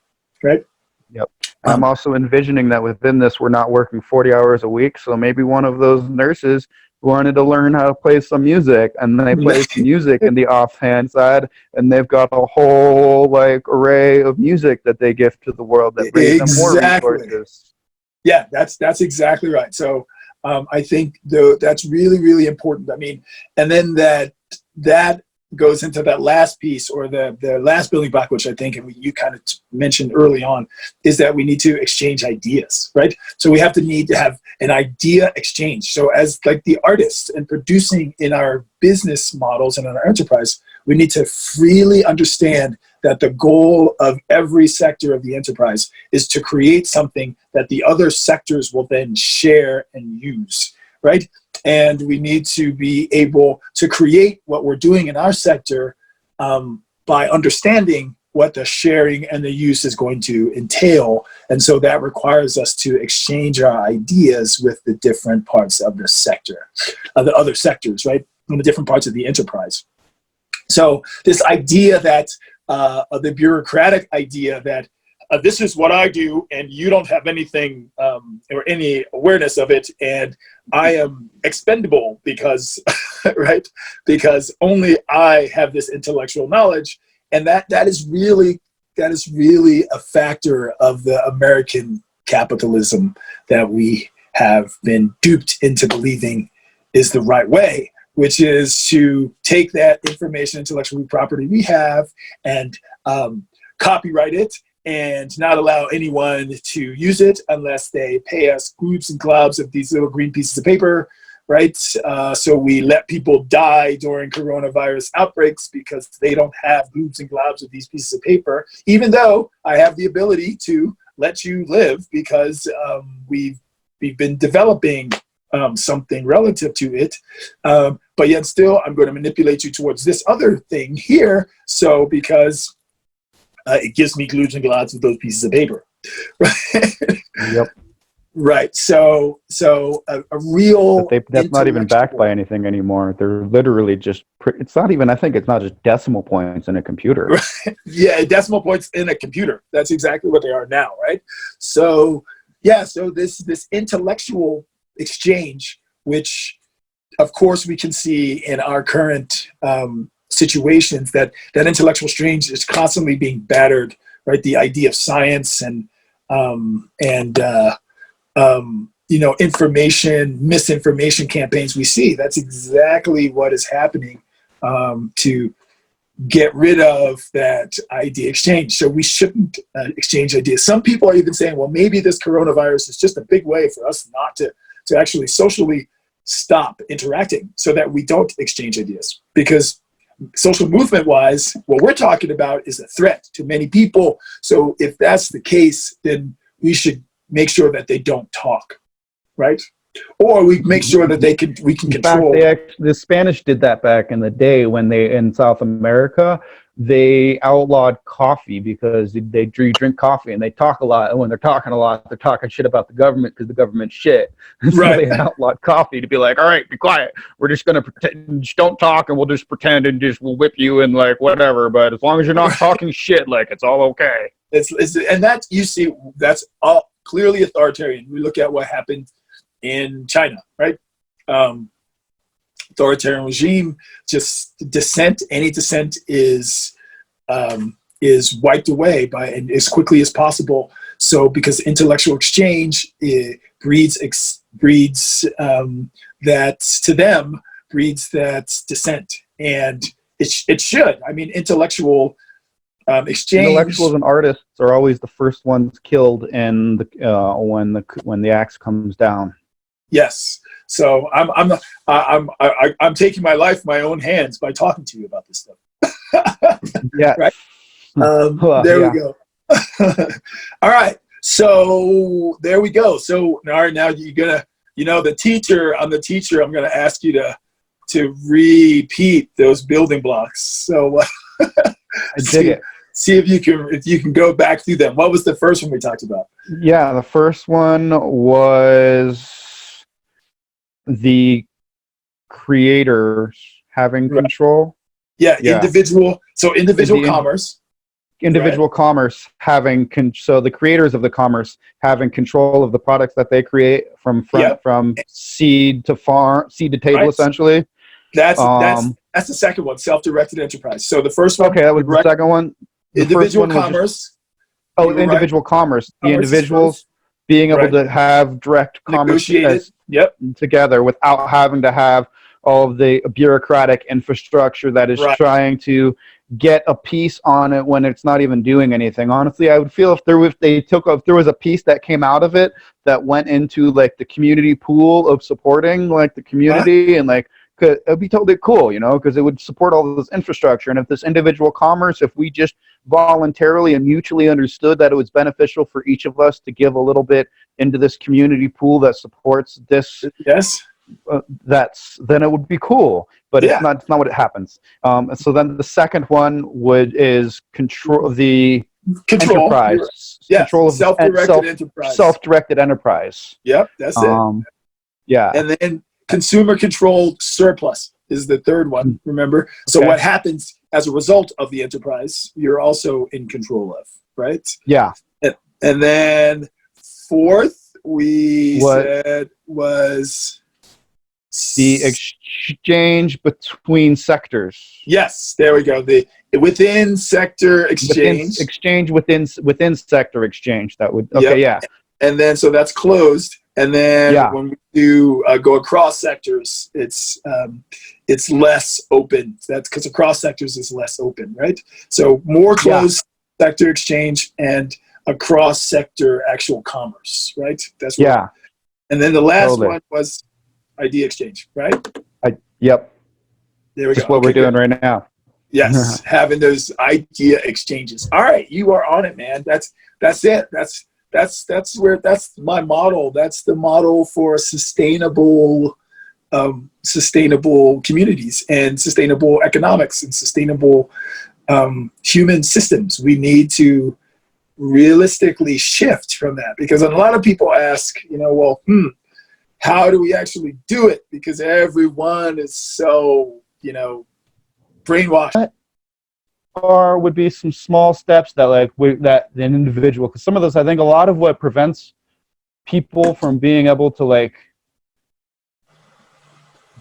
right?
Yep. I'm also envisioning that within this, we're not working 40 hours a week. So maybe one of those nurses wanted to learn how to play some music, and then they play some music in the offhand side, and they've got a whole like array of music that they give to the world that brings them more resources.
Yeah, that's exactly right. So I think that's really, really important. I mean, and then that goes into that last piece, or the last building block, which I think, and you kind of mentioned early on, is that we need to exchange ideas, right? So we need to have an idea exchange. So as like the artists and producing in our business models and in our enterprise, we need to freely understand that the goal of every sector of the enterprise is to create something that the other sectors will then share and use, right? And we need to be able to create what we're doing in our sector by understanding what the sharing and the use is going to entail. And so that requires us to exchange our ideas with the different parts of the sector, of the other sectors, right? And the different parts of the enterprise. So this idea that, the bureaucratic idea that this is what I do and you don't have anything or any awareness of it, and I am expendable because, right? Because only I have this intellectual knowledge, and that is really a factor of the American capitalism that we have been duped into believing is the right way, which is to take that information, intellectual property we have, and copyright it, and not allow anyone to use it unless they pay us groups and globs of these little green pieces of paper, right? So we let people die during coronavirus outbreaks because they don't have groups and globs of these pieces of paper, even though I have the ability to let you live because we've been developing something relative to it. But yet still, I'm going to manipulate you towards this other thing here. So because it gives me glutes and glots with those pieces of paper. Right?
Yep.
Right. So a real.
That's not even backed by anything anymore. They're literally just. It's not even. I think it's not just decimal points in a computer.
Right. Yeah, decimal points in a computer. That's exactly what they are now, right? So yeah. So this intellectual exchange, which of course we can see in our current situations, that intellectual exchange is constantly being battered, right? The idea of science and misinformation campaigns we see. That's exactly what is happening to get rid of that idea exchange. So we shouldn't exchange ideas. Some people are even saying, well, maybe this coronavirus is just a big way for us not to actually socially stop interacting so that we don't exchange ideas. Because social movement wise, what we're talking about is a threat to many people. So if that's the case, then we should make sure that they don't talk, right? Or we make sure that we can control.
In fact, the Spanish did that back in the day when in South America, they outlawed coffee because they drink coffee and they talk a lot. And when they're talking a lot, they're talking shit about the government because the government's shit. So
right.
They outlawed coffee to be like, all right, be quiet. We're just going to pretend, just don't talk, and we'll just pretend and we'll whip you and like whatever. But as long as you're not talking shit, like it's all okay.
And that, you see, that's all clearly authoritarian. We look at what happened in China, right? Authoritarian regime, just any dissent is wiped away by and as quickly as possible. So because intellectual exchange breeds that to them breeds that dissent, and it should. I mean, intellectual exchange.
Intellectuals and artists are always the first ones killed in when the axe comes down.
Yes. So I'm taking my life in my own hands by talking to you about this stuff.
Yeah.
Right. There we go. All right. So there we go. So now you're gonna You know, the teacher, I'm the teacher. I'm going to ask you to repeat those building blocks. So
I dig it.
See if you can go back through them. What was the first one we talked about?
Yeah, the first one was the creators having
Right.
control.
Yeah, individual. So individual commerce.
Individual commerce having so the creators of the commerce having control of the products that they create from seed to farm, seed to table, essentially.
That's the second one, self-directed enterprise. So the first one,
okay, that was the second one. The
individual
first one
commerce.
Individual commerce. The individuals being able to have direct commerce together without having to have all of the bureaucratic infrastructure that is trying to get a piece on it when it's not even doing anything. Honestly, I would feel if there was a piece that came out of it that went into like the community pool of supporting like the community and like it'd be totally cool, you know, because it would support all this infrastructure. And if this individual commerce, if we just voluntarily and mutually understood that it was beneficial for each of us to give a little bit into this community pool that supports this, then it would be cool. But it's not what it happens. So then the second one is control the enterprise. Control of self-directed enterprise.
Yep, that's it.
Yeah.
And then consumer controlled surplus is the third one, remember? So what happens as a result of the enterprise, you're also in control of, right?
Yeah.
And then fourth, we said was
the exchange between sectors.
Yes, there we go. The within sector exchange.
Exchange within sector exchange. That would
And then so that's closed. And then when we do go across sectors, it's less open. That's because across sectors is less open, right? So more closed sector exchange and across sector actual commerce, right? That's right. And then the last one was idea exchange, right?
Yep.
There we go.
That's what we're doing right now.
Yes, having those idea exchanges. All right, you are on it, man. That's it. That's my model. That's the model for sustainable communities and sustainable economics and sustainable human systems. We need to realistically shift from that, because a lot of people ask, how do we actually do it? Because everyone is so, brainwashed.
Or would be some small steps that that an individual, because some of those, I think a lot of what prevents people from being able to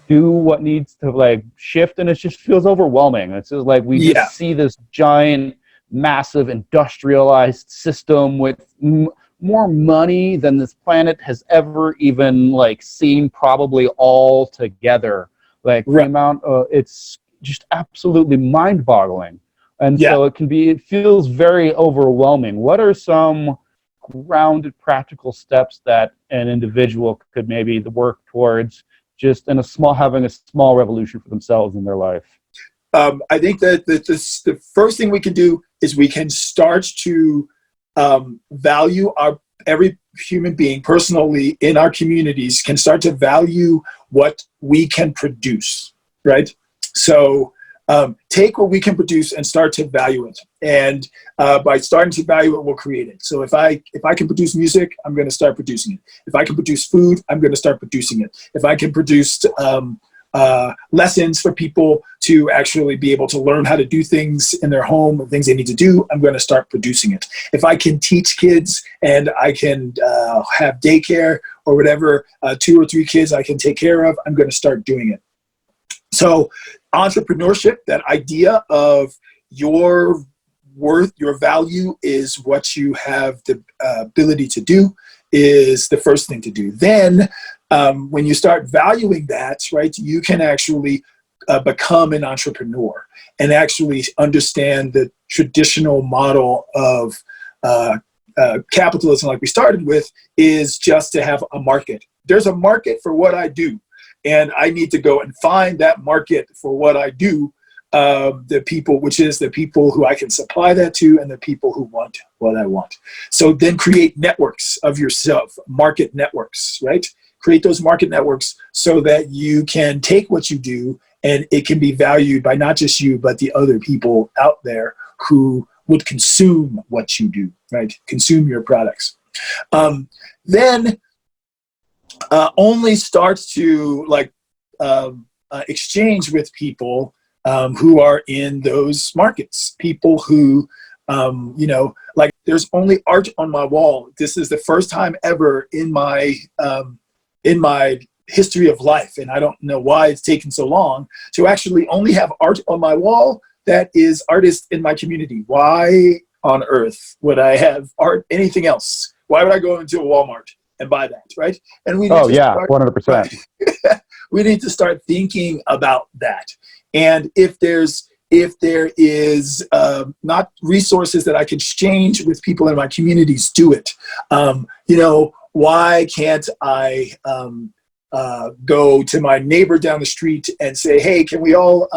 do what needs to shift, and it just feels overwhelming. It's just we just see this giant, massive industrialized system with more money than this planet has ever even seen, probably all together. The amount it's just absolutely mind-boggling. And so it feels very overwhelming. What are some grounded practical steps that an individual could maybe work towards just having a small revolution for themselves in their life?
I think that the first thing we can do is we can start to value every human being personally in our communities can start to value what we can produce, right? So take what we can produce and start to value it. And by starting to value it, we'll create it. So if I can produce music, I'm going to start producing it. If I can produce food, I'm going to start producing it. If I can produce lessons for people to actually be able to learn how to do things in their home, things they need to do, I'm going to start producing it. If I can teach kids and I can have daycare or whatever, 2 or 3 kids I can take care of, I'm going to start doing it. So entrepreneurship, that idea of your worth, your value is what you have the ability to do, is the first thing to do. Then when you start valuing that, right, you can actually become an entrepreneur and actually understand the traditional model of capitalism, like we started with, is just to have a market. There's a market for what I do, and I need to go and find that market for what I do, the people who I can supply that to and the people who want what I want. So then create networks of yourself, market networks, right? create those market networks so that you can take what you do and it can be valued by not just you, but the other people out there who would consume what you do, right? Consume your products. Then only starts to exchange with people who are in those markets. People who, like there's only art on my wall. This is the first time ever in my history of life, and I don't know why it's taken so long to actually only have art on my wall that is artists in my community. Why on earth would I have art anything else? Why would I go into a Walmart and buy that, right? And we need to start,
100%.
right? We need to start thinking about that. And if there is not resources that I can exchange with people in my communities, do it. Why can't I go to my neighbor down the street and say, hey, can we all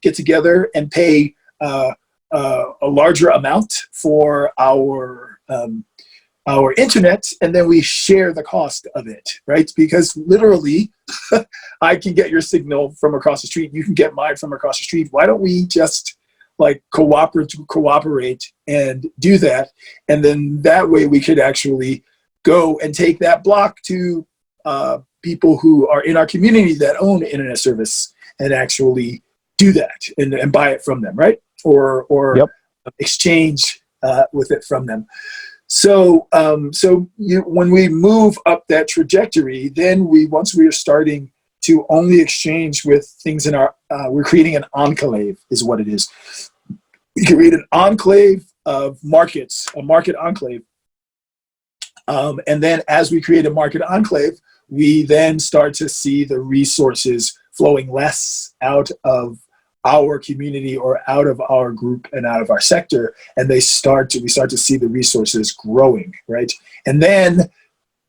get together and pay a larger amount for our internet, and then we share the cost of it, right? Because literally, I can get your signal from across the street, you can get mine from across the street. Why don't we just like cooperate and do that? And then that way we could actually go and take that block to people who are in our community that own internet service and actually do that and buy it from them, right? Or
yep.
exchange with it from them. So when we move up that trajectory, then once we are starting to only exchange with things in our, we're creating an enclave is what it is. We create an enclave of markets, a market enclave. And then as we create a market enclave, we then start to see the resources flowing less out of our community or out of our group and out of our sector, and we start to see the resources growing, right? And then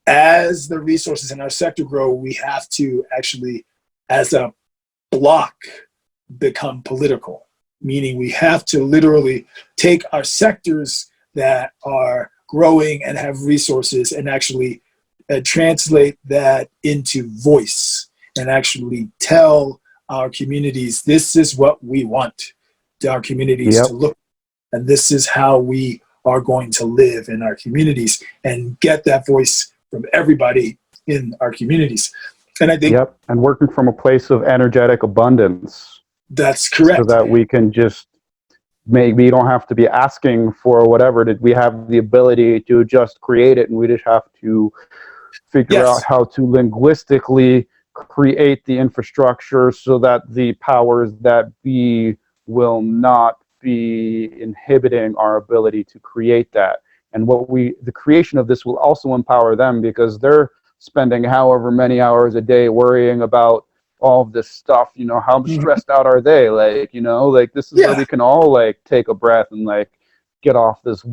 as the resources in our sector grow, we have to actually, as a block, become political, meaning we have to literally take our sectors that are growing and have resources and actually translate that into voice and actually tell our communities, this is what we want our communities
yep.
to look, and this is how we are going to live in our communities, and get that voice from everybody in our communities. And I think
and working from a place of energetic abundance.
That's correct.
So that we can just maybe you don't have to be asking for whatever. We have the ability to just create it, and we just have to figure out how to linguistically create the infrastructure so that the powers that be will not be inhibiting our ability to create that. And the creation of this will also empower them, because they're spending however many hours a day worrying about all of this stuff. How stressed out are they? This is where we can all take a breath and get off this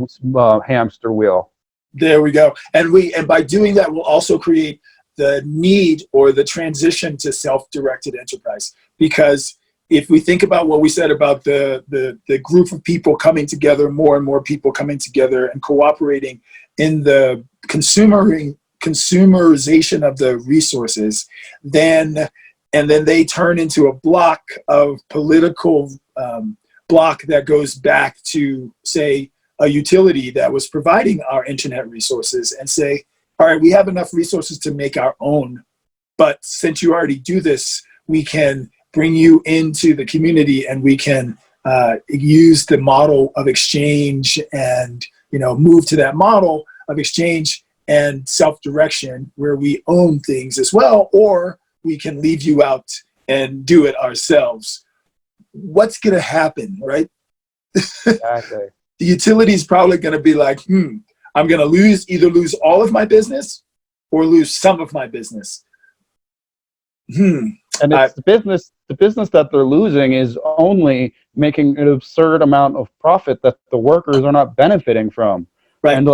hamster wheel.
There we go. And by doing that, we'll also create the need or the transition to self-directed enterprise. Because if we think about what we said about the group of people coming together, more and more people coming together and cooperating in the consumerization of the resources, and then they turn into a block of political block that goes back to, say, a utility that was providing our internet resources, and say, all right, we have enough resources to make our own, but since you already do this, we can bring you into the community, and we can use the model of exchange and move to that model of exchange and self-direction where we own things as well, or we can leave you out and do it ourselves. What's going to happen, right?
Exactly.
The utility is probably going to be like, I'm going to either lose all of my business or lose some of my business.
And it's the business that they're losing is only making an absurd amount of profit that the workers are not benefiting from.
Right.
And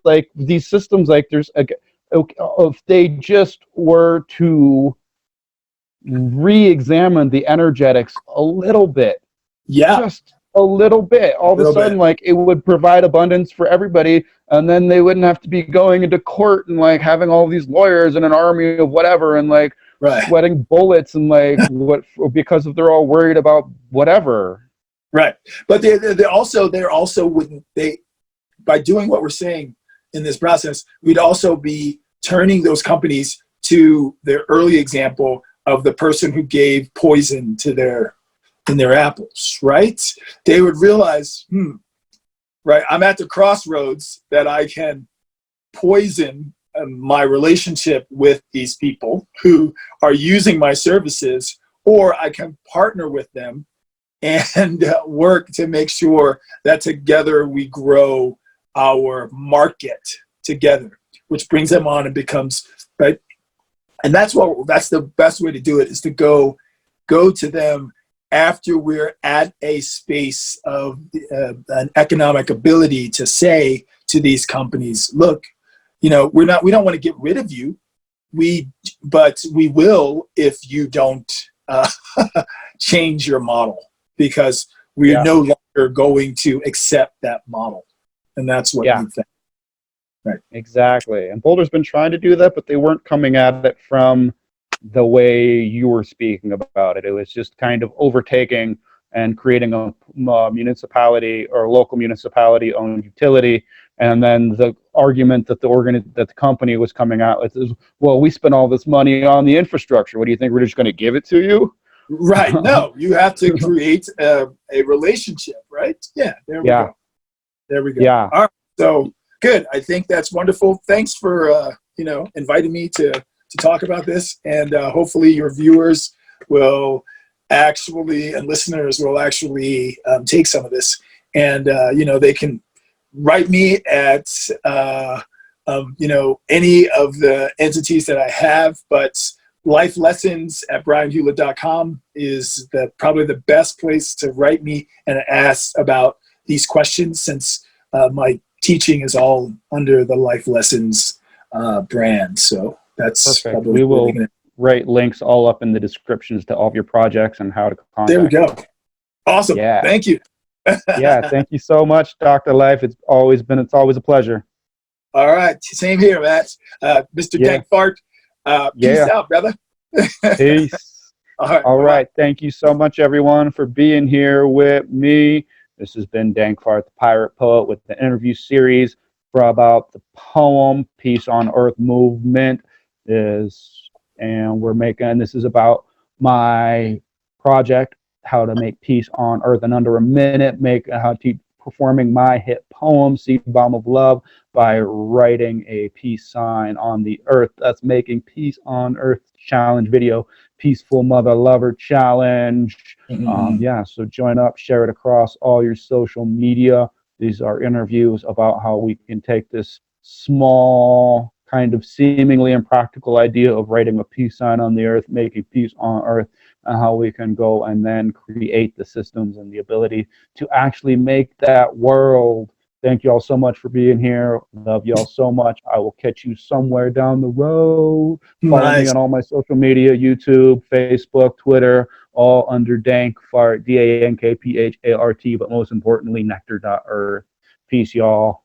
like these systems, if they just were to re-examine the energetics a little bit, just a little bit. All of a sudden, like, it would provide abundance for everybody, and then they wouldn't have to be going into court and like having all these lawyers and an army of whatever and like sweating bullets and like what because of they're all worried about whatever.
Right, but they're also wouldn't they by doing what we're saying in this process, we'd also be turning those companies to their early example of the person who gave poison to their apples, right? They would realize, right, I'm at the crossroads that I can poison my relationship with these people who are using my services, or I can partner with them and work to make sure that together we grow our market together, which brings them on and becomes, right? And that's the best way to do it, is to go to them after we're at a space of an economic ability to say to these companies, look, we don't want to get rid of you. But we will if you don't change your model, because we're no longer going to accept that model. And that's what we think. Right.
Exactly. And Boulder's been trying to do that, but they weren't coming at it from the way you were speaking about it. It was just kind of overtaking and creating a municipality or local municipality owned utility. And then the argument that the company was coming out with is, well, we spent all this money on the infrastructure. What do you think? We're just going to give it to you?
Right. No, you have to create a relationship, right? Yeah. There we go. There we go.
Yeah.
All right. So good. I think that's wonderful. Thanks for inviting me to talk about this, and hopefully your viewers will actually, and listeners will actually take some of this, and they can write me at any of the entities that I have, but lifelessons@brianhewlett.com is probably the best place to write me and ask about these questions, since my teaching is all under the Life Lessons brand. So that's
perfect. We will write links all up in the descriptions to all of your projects and how to contact.
There we go. Awesome. Yeah. Thank you.
Yeah. Thank you so much, Dr. Life. It's always a pleasure.
All right. Same here, Matt. Mr. Dank P.H.A.R.T. Peace out, brother.
Peace. All right. Thank you so much, everyone, for being here with me. This has been Dank P.H.A.R.T, the Pirate Poet, with the interview series about the poem Peace on Earth movement. This is about my project, how to make peace on Earth in under a minute, performing my hit poem, Seed Bomb of Love, by writing a peace sign on the earth. That's making Peace on Earth challenge video, Peaceful Mother Lover Challenge. So join up, share it across all your social media. These are interviews about how we can take this small, kind of seemingly impractical idea of writing a peace sign on the earth, making peace on earth, and how we can go and then create the systems and the ability to actually make that world. Thank you all so much for being here. Love you all so much. I will catch you somewhere down the road. Follow me on all my social media, YouTube, Facebook, Twitter, all under Dank P.H.A.R.T, Dankpphart, but most importantly, nectar.earth. Peace, y'all.